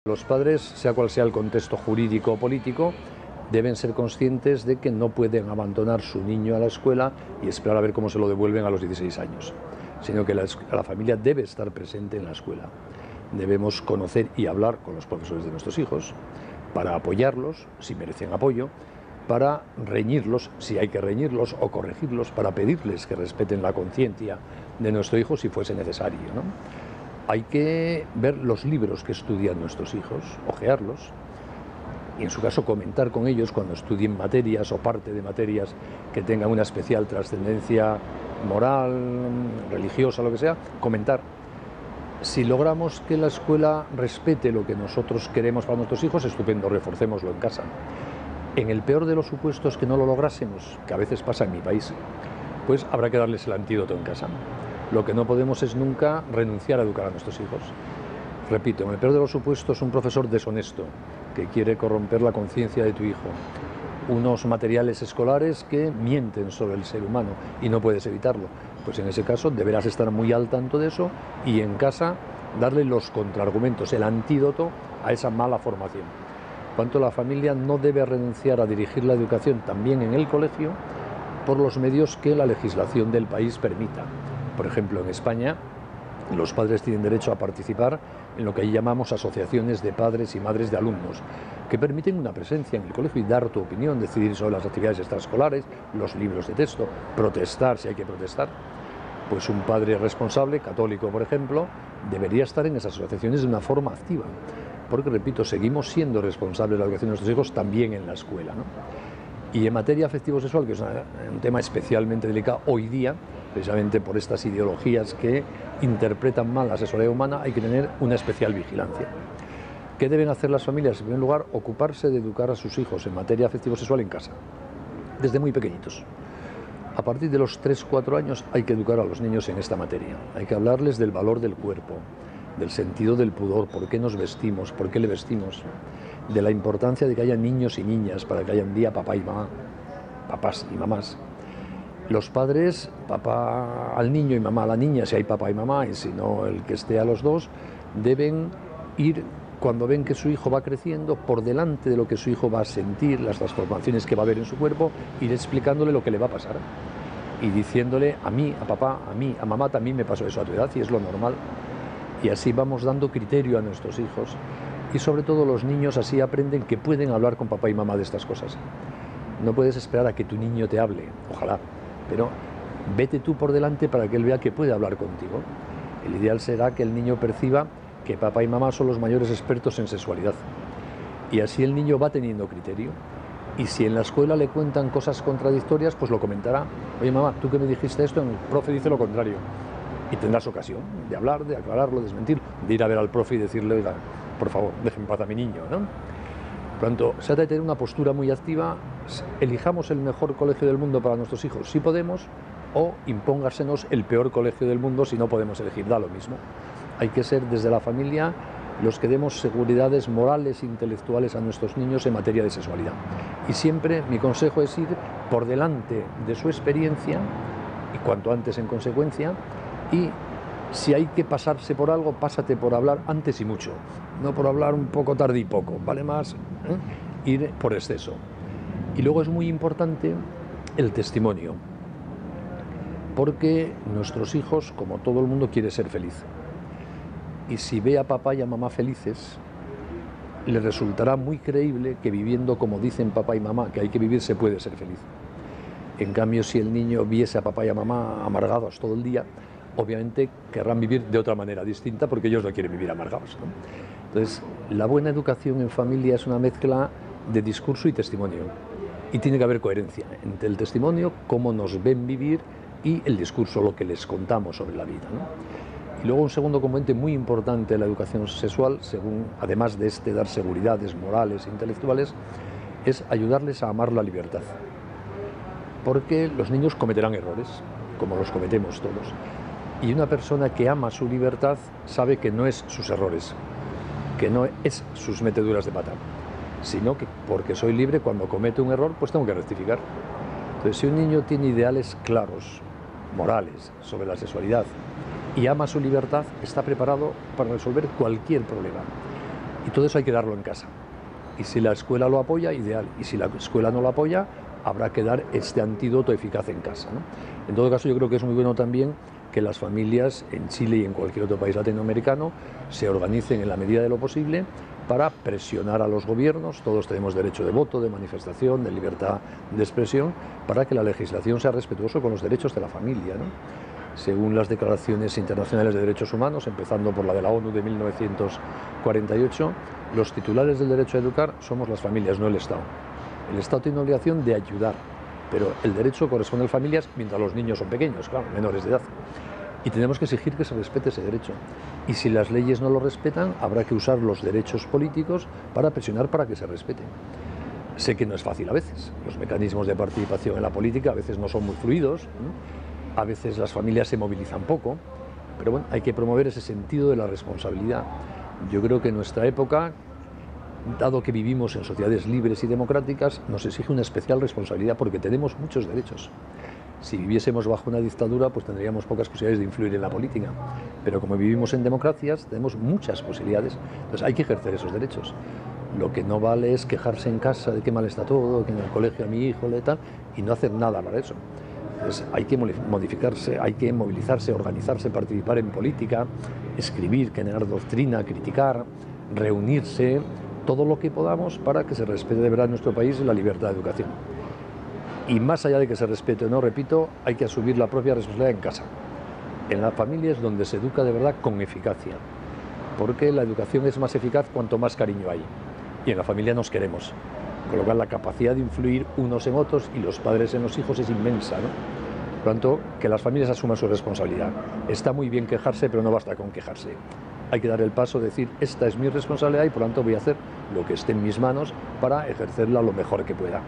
Los padres, sea cual sea el contexto jurídico o político, deben ser conscientes de que no pueden abandonar su niño a la escuela y esperar a ver cómo se lo devuelven a los 16 años, sino que la familia debe estar presente en la escuela. Debemos conocer y hablar con los profesores de nuestros hijos para apoyarlos, si merecen apoyo, para reñirlos, si hay que reñirlos, o corregirlos, para pedirles que respeten la conciencia de nuestro hijo si fuese necesario, ¿no? Hay que ver los libros que estudian nuestros hijos, hojearlos, y en su caso comentar con ellos cuando estudien materias o parte de materias que tengan una especial trascendencia moral, religiosa, lo que sea, comentar. Si logramos que la escuela respete lo que nosotros queremos para nuestros hijos, estupendo, reforcémoslo en casa. En el peor de los supuestos que no lo lográsemos, que a veces pasa en mi país, pues habrá que darles el antídoto en casa. Lo que no podemos es nunca renunciar a educar a nuestros hijos. Repito, en el peor de los supuestos, un profesor deshonesto que quiere corromper la conciencia de tu hijo, unos materiales escolares que mienten sobre el ser humano y no puedes evitarlo, pues en ese caso deberás estar muy al tanto de eso y en casa darle los contraargumentos, el antídoto a esa mala formación. Por tanto, la familia no debe renunciar a dirigir la educación también en el colegio por los medios que la legislación del país permita. Por ejemplo, en España, los padres tienen derecho a participar en lo que ahí llamamos asociaciones de padres y madres de alumnos, que permiten una presencia en el colegio y dar tu opinión, decidir sobre las actividades extraescolares, los libros de texto, protestar si hay que protestar. Pues un padre responsable, católico por ejemplo, debería estar en esas asociaciones de una forma activa, porque repito, seguimos siendo responsables de la educación de nuestros hijos también en la escuela, ¿no? Y en materia afectivo-sexual, que es un tema especialmente delicado hoy día, precisamente por estas ideologías que interpretan mal la sexualidad humana, hay que tener una especial vigilancia. ¿Qué deben hacer las familias? En primer lugar, ocuparse de educar a sus hijos en materia afectivo-sexual en casa, desde muy pequeñitos. A partir de los 3-4 años hay que educar a los niños en esta materia. Hay que hablarles del valor del cuerpo, del sentido del pudor, por qué nos vestimos, por qué le vestimos, de la importancia de que haya niños y niñas para que haya un día papá y mamá, papás y mamás. Los padres, papá al niño y mamá a la niña, si hay papá y mamá, y si no el que esté a los dos, deben ir, cuando ven que su hijo va creciendo, por delante de lo que su hijo va a sentir, las transformaciones que va a ver en su cuerpo, ir explicándole lo que le va a pasar. Y diciéndole, a mí, a papá, a mí, a mamá también me pasó eso a tu edad y es lo normal. Y así vamos dando criterio a nuestros hijos. Y sobre todo los niños así aprenden que pueden hablar con papá y mamá de estas cosas. No puedes esperar a que tu niño te hable, ojalá, pero vete tú por delante para que él vea que puede hablar contigo. El ideal será que el niño perciba que papá y mamá son los mayores expertos en sexualidad. Y así el niño va teniendo criterio. Y si en la escuela le cuentan cosas contradictorias, pues lo comentará. Oye mamá, tú que me dijiste esto, el profe dice lo contrario. Y tendrás ocasión de hablar, de aclararlo, de desmentir, de ir a ver al profe y decirle, oiga, por favor, dejen en paz a mi niño, ¿no? Por tanto, se trata de tener una postura muy activa, elijamos el mejor colegio del mundo para nuestros hijos si podemos, o impóngasenos el peor colegio del mundo si no podemos elegir, da lo mismo. Hay que ser desde la familia los que demos seguridades morales e intelectuales a nuestros niños en materia de sexualidad. Y siempre mi consejo es ir por delante de su experiencia, y cuanto antes en consecuencia, y si hay que pasarse por algo, pásate por hablar antes y mucho, no por hablar un poco tarde y poco, vale más ir por exceso. Y luego es muy importante el testimonio, porque nuestros hijos, como todo el mundo, quiere ser feliz. Y si ve a papá y a mamá felices, le resultará muy creíble que viviendo como dicen papá y mamá que hay que vivir, se puede ser feliz. En cambio, si el niño viese a papá y a mamá amargados todo el día, obviamente querrán vivir de otra manera distinta porque ellos no quieren vivir amargados, ¿no? Entonces, la buena educación en familia es una mezcla de discurso y testimonio. Y tiene que haber coherencia entre el testimonio, cómo nos ven vivir, y el discurso, lo que les contamos sobre la vida, ¿no? Y luego un segundo componente muy importante de la educación sexual, además de dar seguridades morales e intelectuales, es ayudarles a amar la libertad. Porque los niños cometerán errores, como los cometemos todos. Y una persona que ama su libertad sabe que no es sus errores, que no es sus meteduras de pata, sino que porque soy libre, cuando comete un error, pues tengo que rectificar. Entonces, si un niño tiene ideales claros, morales, sobre la sexualidad, y ama su libertad, está preparado para resolver cualquier problema. Y todo eso hay que darlo en casa. Y si la escuela lo apoya, ideal. Y si la escuela no lo apoya, habrá que dar este antídoto eficaz en casa, ¿no? En todo caso, yo creo que es muy bueno también que las familias en Chile y en cualquier otro país latinoamericano se organicen en la medida de lo posible para presionar a los gobiernos. Todos tenemos derecho de voto, de manifestación, de libertad de expresión, para que la legislación sea respetuosa con los derechos de la familia, ¿no? Según las declaraciones internacionales de derechos humanos, empezando por la de la ONU de 1948, los titulares del derecho a educar somos las familias, no el Estado. El Estado tiene obligación de ayudar, pero el derecho corresponde a las familias mientras los niños son pequeños, claro, menores de edad. Y tenemos que exigir que se respete ese derecho. Y si las leyes no lo respetan, habrá que usar los derechos políticos para presionar para que se respeten. Sé que no es fácil a veces. Los mecanismos de participación en la política a veces no son muy fluidos, ¿no? A veces las familias se movilizan poco, pero bueno, hay que promover ese sentido de la responsabilidad. Yo creo que en nuestra época, dado que vivimos en sociedades libres y democráticas, nos exige una especial responsabilidad porque tenemos muchos derechos. Si viviésemos bajo una dictadura, pues tendríamos pocas posibilidades de influir en la política. Pero como vivimos en democracias, tenemos muchas posibilidades. Entonces hay que ejercer esos derechos. Lo que no vale es quejarse en casa de qué mal está todo, que en el colegio a mi hijo le tal, y no hacer nada para eso. Entonces hay que modificarse, hay que movilizarse, organizarse, participar en política, escribir, generar doctrina, criticar, reunirse, todo lo que podamos para que se respete de verdad en nuestro país la libertad de educación. Y más allá de que se respete o no, repito, hay que asumir la propia responsabilidad en casa. En la familia es donde se educa de verdad con eficacia, porque la educación es más eficaz cuanto más cariño hay. Y en la familia nos queremos, con lo cual la capacidad de influir unos en otros y los padres en los hijos es inmensa, ¿no? Por lo tanto, que las familias asuman su responsabilidad. Está muy bien quejarse, pero no basta con quejarse. Hay que dar el paso de decir, esta es mi responsabilidad y por lo tanto voy a hacer lo que esté en mis manos para ejercerla lo mejor que pueda.